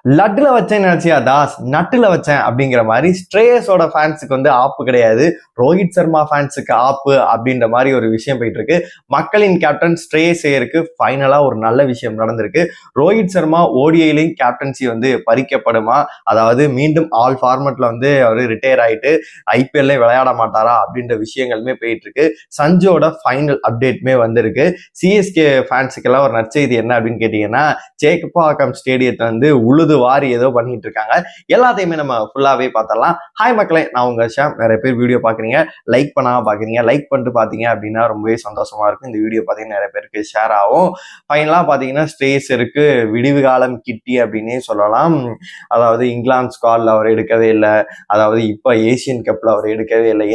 லட்டுல வச்சேன் நினைச்சியா தாஸ், நட்டுல வச்சேன் அப்படிங்கிற மாதிரி ஸ்ட்ரேயஸோட ஃபேன்ஸுக்கு வந்து ஆப்பு கிடையாது, ரோஹித் சர்மா ஃபேன்ஸுக்கு ஆப்பு அப்படின்ற மாதிரி ஒரு விஷயம் போயிட்டு இருக்கு. மக்களின் கேப்டன் ஸ்ட்ரேயஸ் ஐயருக்கு ஃபைனலா ஒரு நல்ல விஷயம் நடந்திருக்கு. ரோஹித் சர்மா ஓடிஐலையும் கேப்டன்சி வந்து பறிக்கப்படுமா, அதாவது மீண்டும் ஆல் ஃபார்மட்ல வந்து அவர் ரிட்டையர் ஆயிட்டு ஐபிஎல்ல விளையாட மாட்டாரா அப்படின்ற விஷயங்களுமே போயிட்டு இருக்கு. சஞ்சுவோட ஃபைனல் அப்டேட்மே வந்திருக்கு. சிஎஸ்கே ஃபேன்ஸுக்கெல்லாம் ஒரு நற்செய்தி என்ன அப்படின்னு கேட்டீங்கன்னா, சேப்பாக்கம் ஸ்டேடியத்தை வந்து உழுது வாரி ஏதோ பண்ணிட்டு இருக்காங்க. எல்லாத்தையுமே நம்ம ஃபுல்லாவே பார்த்தலாம். ஹாய் மக்களே, நான் உங்க ஷாம். நிறைய பேர் வீடியோ பாக்குறீங்க, லைக் பண்ணாம பாக்குறீங்க. லைக் பண்ணிட்டு பாத்தீங்க அப்படின்னா ரொம்பவே சந்தோஷமா இருக்கும். இந்த வீடியோ பாத்தீங்கன்னா நிறைய பேருக்கு ஷேர் ஆகும். ஃபைனலா பாத்தீங்கன்னா ஸ்ட்ரேயஸ் இருக்கு, விடிவு காலம் கிட்டி அப்படின்னே சொல்லலாம். அதாவது இங்கிலாந்து ஸ்குவாட்ல அவர் எடுக்கவே இல்லை, அதாவது இப்ப ஏசியன் கப்ல அவர் எடுக்கவே இல்லை.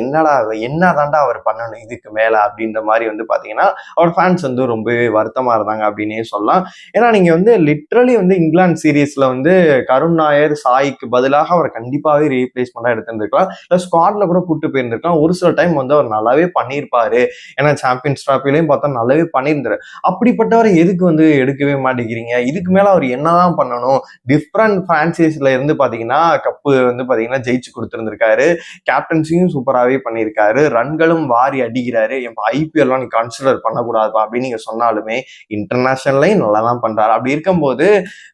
என்னதாண்டா அவர் பண்ணணும் இதுக்கு மேல அப்படின்ற மாதிரி வந்து பாத்தீங்கன்னா அவர் ஃபேன்ஸ் வந்து ரொம்பவே வருத்தமா இருந்தாங்க அப்படின்னே சொல்லலாம். ஏன்னா நீங்க வந்து லிட்ரலி வந்து இங்கிலாந்து சீரீஸ்ல வந்து கருண் நாயர் சாய்க்கு பதிலாக அவர் கண்டிப்பாவே ரீப்ளேஸ்மெண்டா எடுத்திருந்திருக்கலாம், இல்ல ஸ்குவாட்ல கூட கூட்டு போயிருந்திருக்கலாம். ஒரு சில டைம் வந்து அவர் நல்லாவே பண்ணியிருப்பாரு. ஏன்னா சாம்பியன்ஸ் டிராஃபிலையும் பார்த்தா நல்லாவே பண்ணியிருந்தாரு. அப்படிப்பட்டவரை எதுக்கு வந்து எடுக்கவே மாட்டேங்கிறீங்க? இதுக்கு மேல அவர் என்னதான் பண்ணணும்? டிஃப்ரெண்ட் பிரான்சைஸ்ல இருந்து பாத்தீங்கன்னா கப்பு வந்து பாத்தீங்கன்னா ஜெயிச்சு கொடுத்திருந்திருக்காரு. கேப்டன்சியும் சூப்பராகவே பண்ணியிருக்காரு, ரன்களும் வாரி அடிக்கிறாரு. ஐபிஎல்லாம் நீ கன்சிடர் பண்ணக்கூடாதுப்பா அப்படின்னு நீங்க சொன்னாலுமே இன்டர்நேஷனல்லையும் நல்லா தான் பண்றாரு. அப்படி இருக்கும்போது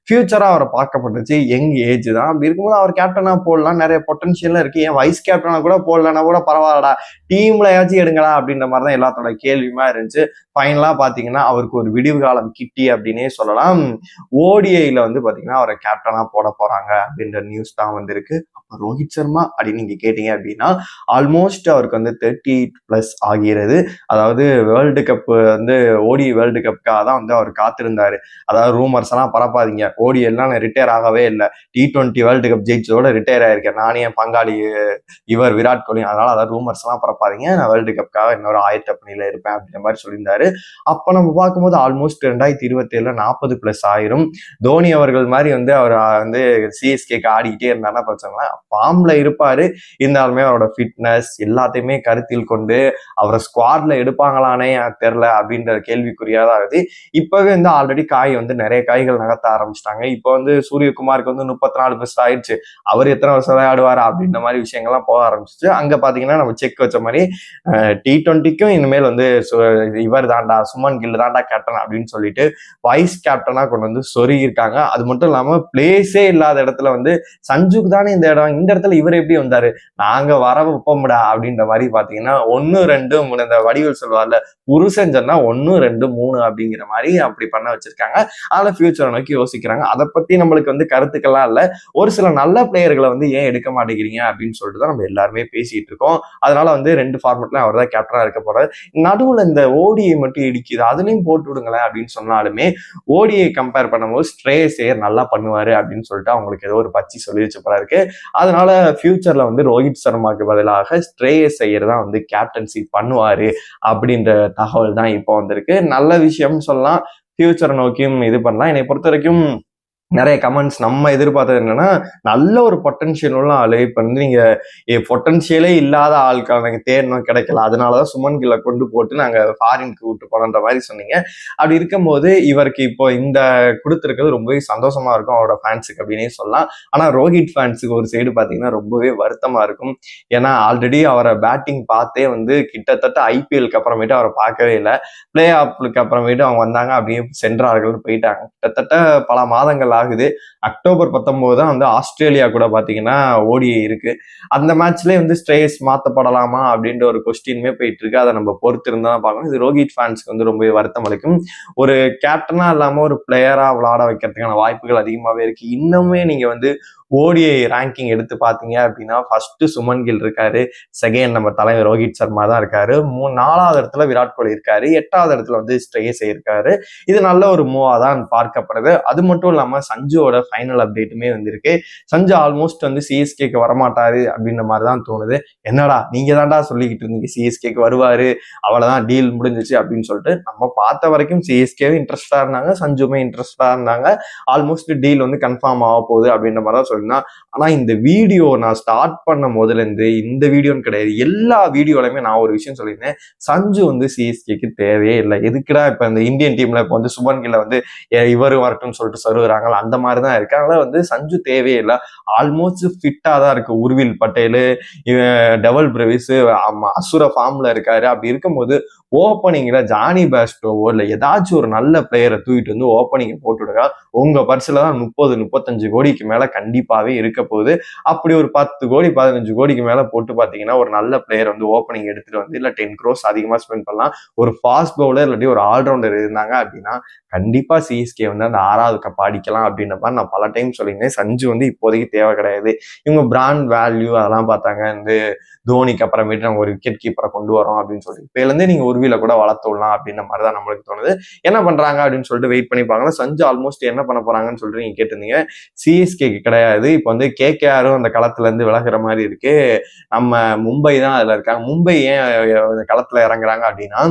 ஃபியூச்சரா அவரை பார்க்கப்பட்டுச்சு. யங் ஏஜ் தான். அப்படி இருக்கும்போது அவர் கேப்டனா போடலாம், நிறைய பொட்டன்ஷியல்லாம் இருக்கு. ஏன் வைஸ் கேப்டனா கூட போடலன்னா கூட பரவாயில்லடா, டீம்ல ஏதாச்சும் எடுங்களா அப்படின்ற மாதிரி தான் எல்லாத்தோட கேள்வியுமா இருந்துச்சு. ஃபைனலா பாத்தீங்கன்னா அவருக்கு ஒரு விடிவு காலம் கிட்டி அப்படின்னே சொல்லலாம். ஓடிஐல வந்து பாத்தீங்கன்னா அவரை கேப்டனா போட போறாங்க அப்படின்ற நியூஸ் தான் வந்திருக்கு. அப்ப ரோஹித் சர்மா அப்படின்னு நீங்க கேட்டீங்க அப்படின்னா ஆல்மோஸ்ட் அவருக்கு வந்து 38+ ஆகிறது. அதாவது வேர்ல்டு கப் வந்து ஓடி வேர்ல்டு கப்புக்காக தான் வந்து அவர் காத்திருந்தாரு. அதாவது ரூமர்ஸ் எல்லாம் பரப்பாதீங்க, ஓடி எல்லாம் ரிட்டையர் ஆகவே இல்லை, T20 வேர்ல்டு கப் ஜெயிச்சதோட ரிட்டையர் ஆயிருக்கேன் நானே, என் பங்காளி இவர் விராட் கோலி, அதனால அதாவது ரூமர்ஸ் எல்லாம் பரப்பாதீங்க, நான் வேர்ல்டு கப்புக்காக இன்னொரு ஆயத்த பணியில இருப்பேன் அப்படின்ற மாதிரி சொல்லியிருந்தாரு. அப்ப நம்ம பார்க்கும்போது ஆல்மோஸ்ட் 2027 40+ ஆயிரும். தோனி அவர்கள் மாதிரி வந்து அவர் வந்து சிஎஸ்கேக்கு ஆடிக்கிட்டே இருந்தாருன்னா பிரச்சனை, ஃபார்ம்ல இருப்பாரு, இருந்தாலுமே அவரோட ஃபிட்னஸ் எல்லாத்தையுமே கருத்தில் கொண்டு அவரை ஸ்குவாட்ல எடுப்பாங்களானே தெரியல அப்படின்ற கேள்விக்குறியாதான் ஆகுது. இப்பவே வந்து ஆல்ரெடி காய் வந்து நிறைய காய்கள் நகர்த்த ஆரம்பிச்சிட்டாங்க. இப்போ வந்து சூரியகுமாருக்கு வந்து 34+ ஆயிடுச்சு, அவர் எத்தனை வருஷம் விளையாடுவாரு அப்படின்ற மாதிரி விஷயங்கள்லாம் போக ஆரம்பிச்சிச்சு. அங்க பாத்தீங்கன்னா நம்ம செக் வச்ச மாதிரி T20க்கும் இனிமேல் வந்து இவர் தாண்டா, சுமன் கில் தாண்டா கேப்டன் அப்படின்னு சொல்லிட்டு வைஸ் கேப்டனா கொண்டு வந்து சொருகிருக்காங்க. அது மட்டும் இல்லாம பிளேஸே இல்லாத இடத்துல வந்து சஞ்சுக்கு தானே இந்த இடம், இந்த இடத்துல இவர் எப்படி வந்தாரு, நாங்க வர வைப்போம்டா அப்படின்ற மாதிரி பாத்தீங்கன்னா 1 2 3 இந்த வடிவில் சொல்லுவார்ல, புருஷன் சொன்னா 1 2 3 அப்படிங்கிற மாதிரி அப்படி பண்ண வச்சிருக்காங்க. அதில் ஃபியூச்சரை நோக்கி யோசிக்கிறாங்க. அதை பத்தி நம்மளுக்கு வந்து கருத்துக்கள்லாம் இல்லை, ஒரு சில நல்ல பிளேயர்களை வந்து ஏன் எடுக்க மாட்டேங்கிறீங்க அப்படின்னு சொல்லிட்டு தான் நம்ம எல்லாருமே பேசிட்டு இருக்கோம். அதனால வந்து 2 ஃபார்மெட்ல அவர் தான் கேப்டனா இருக்க போறாரு. நடுவுல இந்த ஓடிஐ மட்டும் இடிக்குது, அதுலயும் போட்டு விடுங்களேன் அப்படின்னு சொன்னாலுமே ஓடிஐ கம்பேர் பண்ணும்போது ஸ்ட்ரேயஸ் ஐயர் நல்லா பண்ணுவாரு அப்படின்னு சொல்லிட்டு அவங்களுக்கு ஏதோ ஒரு பச்சி சொல்லி வச்சு போல இருக்கு. அதனால ஃபியூச்சர்ல வந்து ரோஹித் சர்மாக்கு பதிலாக ஸ்ட்ரேயஸ் ஐயர் தான் வந்து கேப்டன்சி பண்ணுவாரு அப்படின்ற தகவல் தான் இப்போ வந்திருக்கு. நல்ல விஷயம் சொல்லலாம், ஃபியூச்சரை நோக்கியும் இது பண்ணலாம். என்னை பொறுத்த வரைக்கும் நிறைய கமெண்ட்ஸ் நம்ம எதிர்பார்த்தது என்னன்னா, நல்ல ஒரு பொட்டன்ஷியல் உள்ள ஆளு, இப்ப வந்து நீங்க பொட்டன்ஷியலே இல்லாத ஆட்கள் நாங்க தேடணும் கிடைக்கல, அதனாலதான் சுமன் கில்லை கொண்டு போட்டு நாங்க ஃபாரினுக்கு விட்டு போனோன்ற மாதிரி சொன்னீங்க. அப்படி இருக்கும்போது இவருக்கு இப்போ இந்த கொடுத்துருக்கிறது ரொம்பவே சந்தோஷமா இருக்கும் அவரோட ஃபேன்ஸுக்கு அப்படின்னே சொல்லலாம். ஆனா ரோஹித் ஃபேன்ஸுக்கு ஒரு சைடு பாத்தீங்கன்னா ரொம்பவே வருத்தமா இருக்கும். ஏன்னா ஆல்ரெடி அவரை பேட்டிங் பார்த்தே வந்து கிட்டத்தட்ட ஐபிஎல்க்கு அப்புறமேட்டு அவரை பார்க்கவே இல்லை, பிளே ஆஃப்க்கு அப்புறமேட்டு அவங்க வந்தாங்க அப்படியே சென்றார்கள் போயிட்டாங்க. கிட்டத்தட்ட பல மாதங்கள் ஆகுது. அக்டோபர் 19 தான் வந்து ஆஸ்திரேலியா கூட பாத்தீங்கன்னா ஓடிஐ இருக்கு. அந்த மேட்ச்லயே வந்து ஸ்ட்ரேயஸ் மாத்தப்படலாமா அப்படின்ற ஒரு கொஸ்டினுமே போயிட்டு இருக்கு. அதை நம்ம பொறுத்து இருந்தா பார்க்கணும். இது ரோஹித் ஃபேன்ஸ்க்கு வந்து ரொம்பவே வருத்தம் அளிக்கும். ஒரு கேப்டனா இல்லாம ஒரு பிளேயரா விளையாட வைக்கிறதுக்கான வாய்ப்புகள் அதிகமாவே இருக்கு. இன்னுமே நீங்க வந்து ஓடிஐ ரேங்கிங் எடுத்து பாத்தீங்க அப்படின்னா ஃபர்ஸ்ட் சுமன் கில் இருக்காரு, செகண்ட் நம்ம தலைவர் ரோஹித் சர்மா தான் இருக்காரு, 4வது இடத்துல விராட் கோலி இருக்காரு, 8வது இடத்துல வந்து ஸ்ட்ரேயஸ் இருக்காரு. இது நல்ல ஒரு மூவா தான் பார்க்கப்படுது. அது மட்டும் இல்லாம சஞ்சுவோட ஃபைனல் அப்டேட்டுமே வந்திருக்கு. சஞ்சு ஆல்மோஸ்ட் வந்து சிஎஸ்கேக்கு வரமாட்டாரு அப்படின்ற மாதிரி தான் தோணுது. என்னடா நீங்க தாண்டா சொல்லிக்கிட்டு இருந்தீங்க சிஎஸ்கேக்கு வருவாரு, அவ்வளவுதான் டீல் முடிஞ்சிச்சு அப்படின்னு சொல்லிட்டு. நம்ம பார்த்த வரைக்கும் சிஎஸ்கேவும் இன்ட்ரெஸ்டா இருந்தாங்க, சஞ்சுமே இன்ட்ரெஸ்டா இருந்தாங்க. ஆல்மோஸ்ட் டீல் வந்து கன்ஃபார்ம் ஆக போகுது அப்படின்ற மாதிரி தான் சொல்லிட்டு சொல்லியிருந்தான். ஆனா இந்த வீடியோ நான் ஸ்டார்ட் பண்ண முதல்ல இருந்து இந்த வீடியோன்னு கிடையாது, எல்லா வீடியோலையுமே நான் ஒரு விஷயம் சொல்லியிருந்தேன். சஞ்சு வந்து சிஎஸ்கேக்கு தேவையே இல்லை. எதுக்குடா இப்ப இந்த இந்தியன் டீம்ல இப்ப வந்து சுபன் கில்ல வந்து இவரு வரட்டும்னு சொல்லிட்டு சருகுறாங்க, அந்த மாதிரிதான் இருக்கு. அதனால வந்து சஞ்சு தேவையே இல்லை. ஆல்மோஸ்ட் ஃபிட்டா தான் இருக்கு. உர்வில் பட்டேலு, டெவல் பிரவிஸ் அசுர ஃபார்ம்ல இருக்காரு. அப்படி இருக்கும்போது ஓப்பனிங்ல ஜானி பேஸ்டோவோ இல்ல ஏதாச்சும் ஒரு நல்ல பிளேயரை தூக்கிட்டு வந்து ஓப்பனிங் போட்டுவிடுங்க. உங்க பர்சுல தான் 30-35 கோடிக்கு மேல கண்டிப்பாவே இருக்க போகுது. அப்படி ஒரு 10 கோடி 15 கோடிக்கு மேல போட்டு பாத்தீங்கன்னா ஒரு நல்ல பிளேயர் வந்து ஓப்பனிங் எடுத்துட்டு வந்து இல்ல 10 crores அதிகமா ஸ்பெண்ட் பண்ணலாம். ஒரு ஃபாஸ்ட் பவுலர் இல்லாட்டி ஒரு ஆல்ரவுண்டர் இருந்தாங்க அப்படின்னா கண்டிப்பா சிஎஸ்கே வந்து அந்த 6வது கப் அடிக்கலாம் அப்படின்ற மாதிரி நான் பல டைம் சொல்லியிருந்தேன். சஞ்சு வந்து இப்போதைக்கு தேவை கிடையாது. இவங்க பிராண்ட் வேல்யூ அதெல்லாம் பார்த்தாங்க. வந்து தோனிக்கு அப்புறமேட்டு நம்ம ஒரு விக்கெட் கீப்பரை கொண்டு வரோம் அப்படின்னு சொல்லி இப்ப இருந்தே நீங்க உருவில கூட வளர்த்து விடலாம் அப்படின்ற மாதிரிதான் நம்மளுக்கு தோணுது. என்ன பண்றாங்க அப்படின்னு சொல்லிட்டு வெயிட் பண்ணி பார்க்கலாம். சஞ்சு ஆல்மோஸ்ட் என்ன பண்ண போறாங்கன்னு சொல்லிட்டு நீங்க கேட்டிருந்தீங்க. சிஎஸ்கேக்கு கிடையாது, இப்ப வந்து கேகேஆரும் அந்த களத்துல இருந்து விலகுற மாதிரி இருக்கு. நம்ம மும்பை தான் அதுல இருக்காங்க. மும்பை ஏன் களத்துல இறங்குறாங்க அப்படின்னா,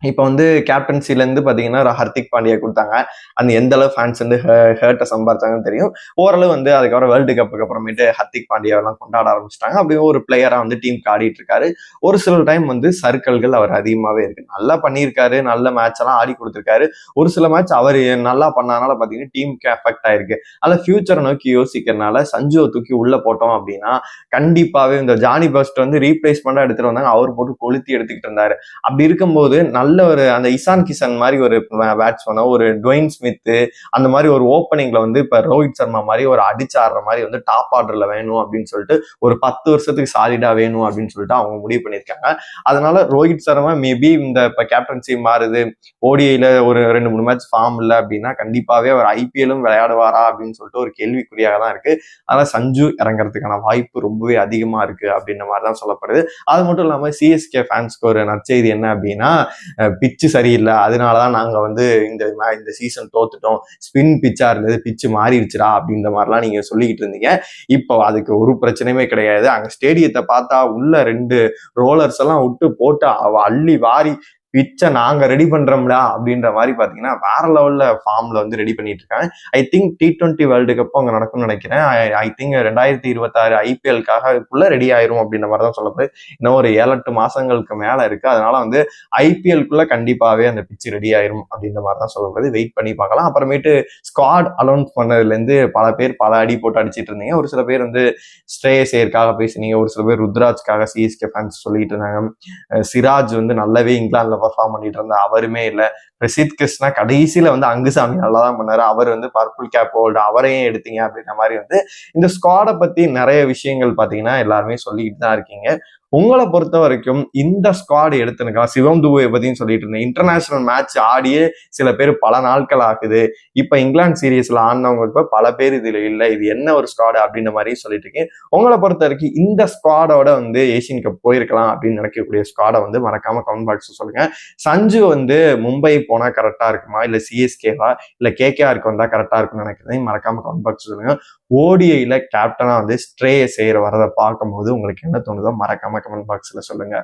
இப்ப வந்து கேப்டன்சில இருந்து பாத்தீங்கன்னா ஹர்திக் பாண்டியா கொடுத்தாங்க. அந்த எந்த அளவு ஃபேன்ஸ் வந்து ஹேர்ட்டை சம்பாதிச்சாங்கன்னு தெரியும். ஓரளவு வந்து அதுக்கப்புறம் வேர்ல்டு கப்புக்கு அப்புறமேட்டு ஹர்திக் பாண்டியாவெல்லாம் கொண்டாட ஆரம்பிச்சிட்டாங்க. அப்படியே ஒரு பிளேயரா வந்து டீமுக்கு ஆடிட்டு இருக்காரு. ஒரு சில டைம் வந்து சர்க்கிள்கள் அவர் அதிகமாவே இருக்கு. நல்லா பண்ணியிருக்காரு, நல்ல மேட்ச் எல்லாம் ஆடி கொடுத்திருக்காரு. ஒரு சில மேட்ச் அவர் நல்லா பண்ணனால பாத்தீங்கன்னா டீமுக்கு எஃபெக்ட் ஆயிருக்கு. அதில் ஃபியூச்சரை நோக்கி யோசிக்கிறதுனால சஞ்சுவை தூக்கி உள்ள போட்டோம் அப்படின்னா கண்டிப்பாவே இந்த ஜானி பஸ்ட் வந்து ரீப்ளேஸ்மெண்டா எடுத்துட்டு வந்தாங்க. அவர் போட்டு கொளுத்தி எடுத்துக்கிட்டு இருந்தாரு. அப்படி இருக்கும்போது நல்ல ஒரு அந்த இசான் கிஷன் மாதிரி ஒரு பேட்ஸ்மேனோ ஒரு டுவைன் ஸ்மித் அந்த மாதிரி ஒரு ஓப்பனிங்ல வந்து இப்ப ரோஹித் சர்மா மாதிரி ஒரு அடிச்சு ஆடுற மாதிரி வந்து டாப் ஆர்டர்ல வேணும் அப்படின்னு சொல்லிட்டு ஒரு 10 வருஷத்துக்கு சாலிடா வேணும் அப்படின்னு சொல்லிட்டு அவங்க முடிவு பண்ணியிருக்காங்க. அதனால ரோஹித் சர்மா மேபி இந்த இப்ப கேப்டன்சி மாறுது, ஓடிஐல ஒரு 2-3 மேட்ச் ஃபார்ம் இல்லை அப்படின்னா கண்டிப்பாவே அவர் ஐபிஎல்லும் விளையாடுவாரா அப்படின்னு சொல்லிட்டு ஒரு கேள்விக்குறியாக தான் இருக்கு. அதனால சஞ்சு இறங்குறதுக்கான வாய்ப்பு ரொம்பவே அதிகமா இருக்கு அப்படின்ற மாதிரி தான் சொல்லப்படுது. அது மட்டும் இல்லாம சிஎஸ்கே ஃபேன்ஸ்க்கு ஒரு நற்செய்தி என்ன அப்படின்னா, பிச்சு சரியில்லை, அதனாலதான் நாங்க வந்து இந்த சீசன் தோத்துட்டோம், ஸ்பின் பிச்சா இருந்தது, பிச்சு மாறிடுச்சுடா அப்படின்ற மாதிரிலாம் நீங்க சொல்லிக்கிட்டு இருந்தீங்க. இப்போ அதுக்கு ஒரு பிரச்சனையுமே கிடையாது. அங்க ஸ்டேடியத்தை பார்த்தா உள்ள 2 ரோலர்ஸ் எல்லாம் விட்டு போட்டு அள்ளி வாரி பிச்சை நாங்க ரெடி பண்றோம்ல அப்படின்ற மாதிரி பாத்தீங்கன்னா வேற லெவல்ல ஃபார்ம்ல வந்து ரெடி பண்ணிட்டு இருக்காங்க. I think T20 world cup அங்க நடக்கும்னு நினைக்கிறேன். ஐ திங்க் 2026 ஐபிஎல்காக ரெடி ஆயிரும் அப்படின்ற மாதிரி தான் சொல்லப்படுது. இன்னும் ஒரு 7-8 மாசங்களுக்கு மேல இருக்கு. அதனால வந்து ஐபிஎல்குள்ள கண்டிப்பாவே அந்த பிச்சு ரெடி ஆயிரும் அப்படின்ற மாதிரி தான் சொல்லப்படுது. வெயிட் பண்ணி பார்க்கலாம். அப்புறமேட்டு ஸ்குவாட் அனௌன்ஸ் பண்ணதுல இருந்து பல பேர் பல அடி போட்டு அடிச்சிட்டு இருந்தீங்க. ஒரு சில பேர் வந்து ஸ்ரேயஸ் ஐயருக்காக பேசினீங்க, ஒரு சில பேர் ருத்ராஜ்காக சிஎஸ்கே ஃபேன்ஸ் சொல்லிட்டு இருந்தாங்க. சிராஜ் வந்து நல்லாவே இங்கிலாந்துல பர்ஃபார்ம் பண்ணிட்டு இருந்தா, அவருமே இல்ல. பிரசித் கிருஷ்ணா கடைசியில வந்து அங்குசாமி நல்லா தான் பண்ணாரு, அவர் வந்து பர்பிள் கேப் ஹோல்டர், அவரையும் எடுத்தீங்க அப்படின்ற மாதிரி வந்து இந்த ஸ்குவாடை பத்தி நிறைய விஷயங்கள் பாத்தீங்கன்னா எல்லாருமே சொல்லிக்கிட்டு தான் இருக்கீங்க. உங்களை பொறுத்த வரைக்கும் இந்த ஸ்குவாட் எடுத்துனுக்கலாம். சிவம் துபே பத்தியும் சொல்லிட்டு இருந்தேன். இன்டர்நேஷனல் மேட்ச் ஆடியே சில பேர் பல நாட்கள் ஆகுது. இப்ப இங்கிலாந்து சீரீஸ்ல ஆடினவங்க இப்ப பல பேர் இதுல இல்ல, இது என்ன ஒரு ஸ்குவாடு அப்படின்ற மாதிரி சொல்லிட்டு இருக்கேன். உங்களை பொறுத்த வரைக்கும் இந்த ஸ்குவாடோட வந்து ஏசியன் கப் போயிருக்கலாம் அப்படின்னு நினைக்கக்கூடிய ஸ்குவாடை வந்து மறக்காம கமெண்ட் பாக்ஸ் சொல்லுங்க. சஞ்சு வந்து மும்பை போனா கரெக்டா இருக்குமா, இல்ல சிஎஸ்கேவா இல்ல கேகேஆருக்கு வந்தா கரெக்டா இருக்கும்னு நினைக்கிறதையும் மறக்காம கமெண்ட் பாக்ஸ் சொல்லுங்க. ஓடிஐல கேப்டனா வந்து ஸ்ட்ரே செய்யற வரதை பார்க்கும் போது உங்களுக்கு என்ன தோணுதோ மறக்காம கமெண்ட் பாக்ஸ்ல சொல்லுங்க.